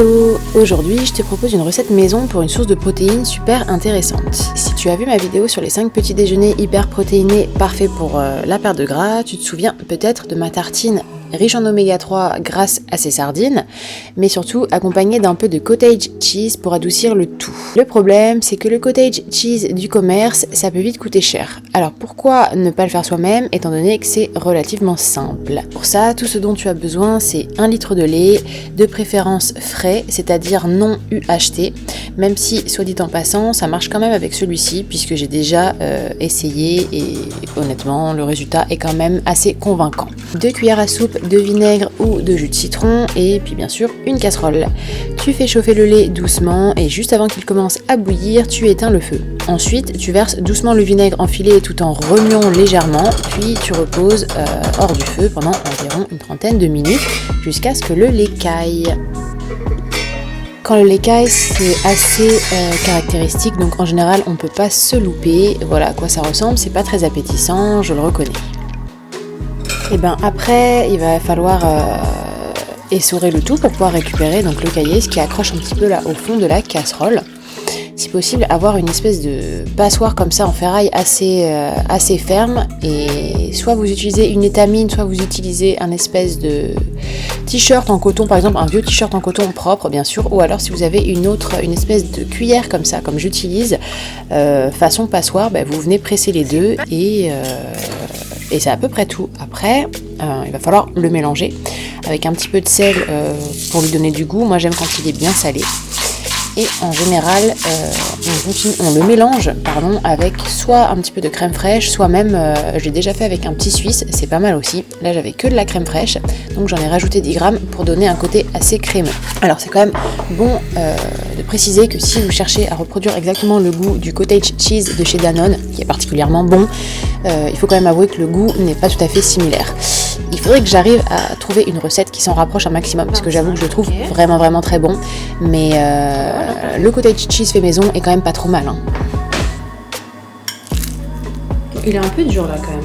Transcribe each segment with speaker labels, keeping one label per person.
Speaker 1: Hello! Aujourd'hui, je te propose une recette maison pour une source de protéines super intéressante. Si tu as vu ma vidéo sur les 5 petits déjeuners hyper protéinés parfaits pour la perte de gras, tu te souviens peut-être de ma tartine riche en oméga 3 grâce à ses sardines, mais surtout accompagnée d'un peu de cottage cheese pour adoucir le tout. Le problème, c'est que le cottage cheese du commerce, ça peut vite coûter cher. Alors pourquoi ne pas le faire soi-même, étant donné que c'est relativement simple? Pour ça, tout ce dont tu as besoin, c'est 1 litre de lait, de préférence frais, c'est-à-dire non UHT, même si, soit dit en passant, ça marche quand même avec celui-ci, puisque j'ai déjà essayé et honnêtement, le résultat est quand même assez convaincant. 2 cuillères à soupe de vinaigre ou de jus de citron et puis bien sûr une casserole. Tu fais chauffer le lait doucement et juste avant qu'il commence à bouillir, tu éteins le feu. Ensuite, tu verses doucement le vinaigre enfilé tout en remuant légèrement, puis tu reposes hors du feu pendant environ une trentaine de minutes jusqu'à ce que le lait caille. Quand le lait caille, c'est assez caractéristique, donc en général on ne peut pas se louper. Voilà à quoi ça ressemble, c'est pas très appétissant, je le reconnais. Et bien après, il va falloir essorer le tout pour pouvoir récupérer donc le caillé, ce qui accroche un petit peu là au fond de la casserole. Si possible, avoir une espèce de passoire comme ça en ferraille assez ferme, et soit vous utilisez une étamine, soit vous utilisez un espèce de t-shirt en coton, par exemple un vieux t-shirt en coton propre bien sûr, ou alors si vous avez une espèce de cuillère comme ça, comme j'utilise, façon passoire, vous venez presser les deux et c'est à peu près tout. Après, il va falloir le mélanger avec un petit peu de sel pour lui donner du goût. Moi j'aime quand il est bien salé. Et en général, on le mélange avec soit un petit peu de crème fraîche, soit même, j'ai déjà fait avec un petit suisse, c'est pas mal aussi. Là j'avais que de la crème fraîche, donc j'en ai rajouté 10 grammes pour donner un côté assez crémeux. Alors c'est quand même bon de préciser que si vous cherchez à reproduire exactement le goût du cottage cheese de chez Danone, qui est particulièrement bon, il faut quand même avouer que le goût n'est pas tout à fait similaire. Il faudrait que j'arrive à trouver une recette qui s'en rapproche un maximum, parce que j'avoue que je le trouve vraiment très bon, mais le cottage cheese fait maison est quand même pas trop mal. Il est un peu dur là quand même.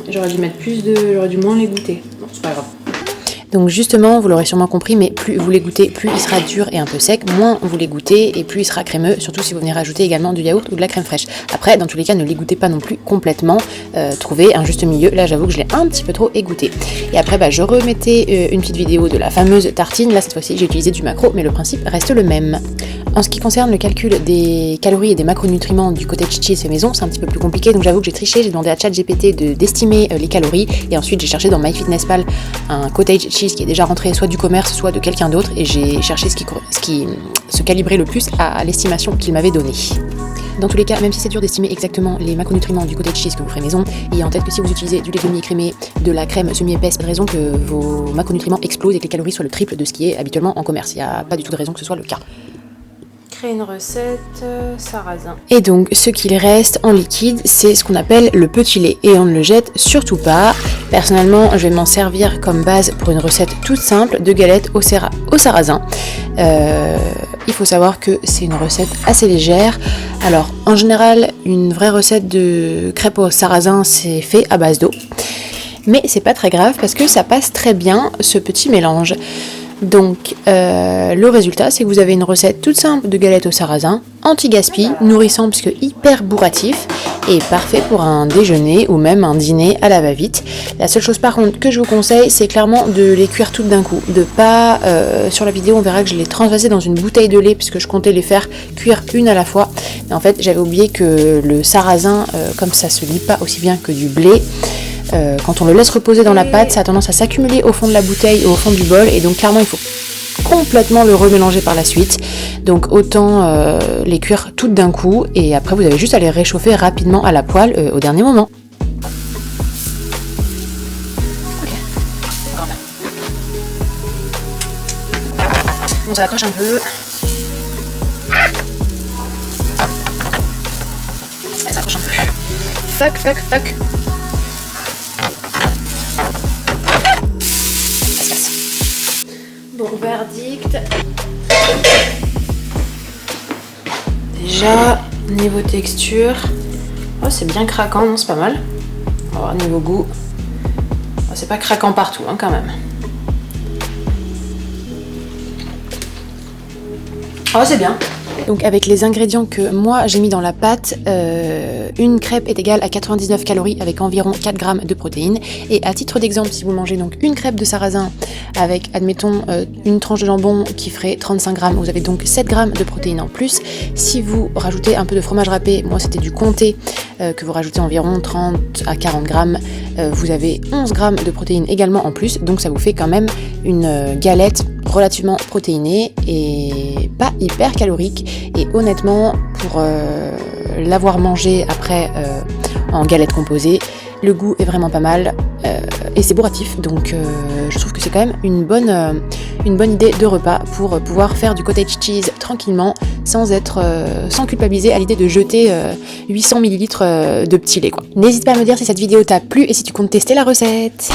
Speaker 1: J'aurais dû moins les goûter. Non, c'est pas grave. Donc justement, vous l'aurez sûrement compris, mais plus vous les goûtez, plus il sera dur et un peu sec, moins vous les goûtez et plus il sera crémeux, surtout si vous venez rajouter également du yaourt ou de la crème fraîche. Après, dans tous les cas, ne les goûtez pas non plus complètement, trouvez un juste milieu. Là, j'avoue que je l'ai un petit peu trop égoutté. Et après, je remettais une petite vidéo de la fameuse tartine. Là, cette fois-ci, j'ai utilisé du macro, mais le principe reste le même. En ce qui concerne le calcul des calories et des macronutriments du cottage cheese fait maison, c'est un petit peu plus compliqué, donc j'avoue que j'ai triché, j'ai demandé à ChatGPT d'estimer les calories, et ensuite j'ai cherché dans MyFitnessPal un cottage cheese qui est déjà rentré soit du commerce, soit de quelqu'un d'autre, et j'ai cherché ce qui se calibrait le plus à l'estimation qu'il m'avait donnée. Dans tous les cas, même si c'est dur d'estimer exactement les macronutriments du cottage cheese que vous ferez maison, ayez en tête que si vous utilisez du lait demi-écrémé, de la crème semi-épaisse, pas de raison que vos macronutriments explosent et que les calories soient le triple de ce qui est habituellement en commerce. Il n'y a pas du tout de raison que ce soit le cas. Une recette sarrasin. Et donc ce qu'il reste en liquide, c'est ce qu'on appelle le petit lait, et on ne le jette surtout pas. Personnellement, je vais m'en servir comme base pour une recette toute simple de galettes au sarrasin. Il faut savoir que c'est une recette assez légère. Alors en général, une vraie recette de crêpes au sarrasin, c'est fait à base d'eau, mais c'est pas très grave parce que ça passe très bien ce petit mélange. Donc le résultat, c'est que vous avez une recette toute simple de galettes au sarrasin, anti-gaspi, nourrissant puisque hyper bourratif et parfait pour un déjeuner ou même un dîner à la va-vite. La seule chose par contre que je vous conseille, c'est clairement de les cuire toutes d'un coup, de pas sur la vidéo on verra que je les transvasais dans une bouteille de lait puisque je comptais les faire cuire une à la fois. Mais en fait j'avais oublié que le sarrasin, comme ça se lie pas aussi bien que du blé, quand on le laisse reposer dans la pâte, ça a tendance à s'accumuler au fond de la bouteille ou au fond du bol, et donc clairement il faut complètement le remélanger par la suite. Donc autant les cuire toutes d'un coup, et après vous avez juste à les réchauffer rapidement à la poêle au dernier moment. Bon, ça accroche un peu. Ça accroche un peu. Fuck. Bon, verdict. Déjà, niveau texture, c'est bien craquant, non, c'est pas mal. Niveau goût, c'est pas craquant partout quand même. Oh, c'est bien. Donc avec les ingrédients que moi j'ai mis dans la pâte, une crêpe est égale à 99 calories avec environ 4 grammes de protéines. Et à titre d'exemple, si vous mangez donc une crêpe de sarrasin avec, admettons, une tranche de jambon qui ferait 35 grammes, vous avez donc 7 grammes de protéines en plus. Si vous rajoutez un peu de fromage râpé, moi c'était du comté, que vous rajoutez environ 30 à 40 grammes, vous avez 11 grammes de protéines également en plus. Donc ça vous fait quand même une galette relativement protéinée et pas hyper calorique. Et honnêtement, pour l'avoir mangé après en galette composée, le goût est vraiment pas mal et c'est bourratif, donc je trouve que c'est quand même une bonne idée de repas pour pouvoir faire du cottage cheese tranquillement sans culpabiliser à l'idée de jeter 800 ml de petit lait, quoi. N'hésite pas à me dire si cette vidéo t'a plu et si tu comptes tester la recette.